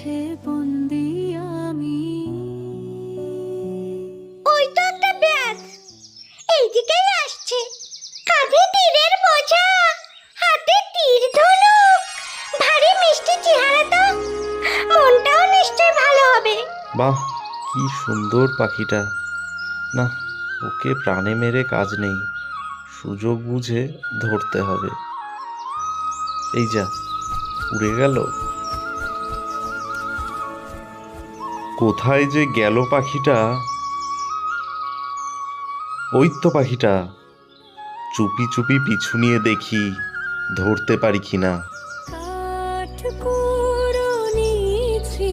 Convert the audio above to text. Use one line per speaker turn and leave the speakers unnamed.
কাছে বন্দি আমি।
ওই তো একটা ব্যাগ, এইদিকেই আসছে। কাঁধে তীরের বোঝা, হাতে তীর ধনুক, ভারী মিষ্টি চেহারা তো। মনটাও নিশ্চয় ভালো হবে।
বাহ, কি সুন্দর পাখিটা! না, ওকে প্রাণে মেরে কাজ নেই, সুযোগ বুঝে ধরতে হবে। এই যা, উড়ে গেল। কোথায় যে গেল পাখিটা? ওই তো পাখিটা, চুপি চুপি পিছু নিয়ে দেখি ধরতে পারি কিনা।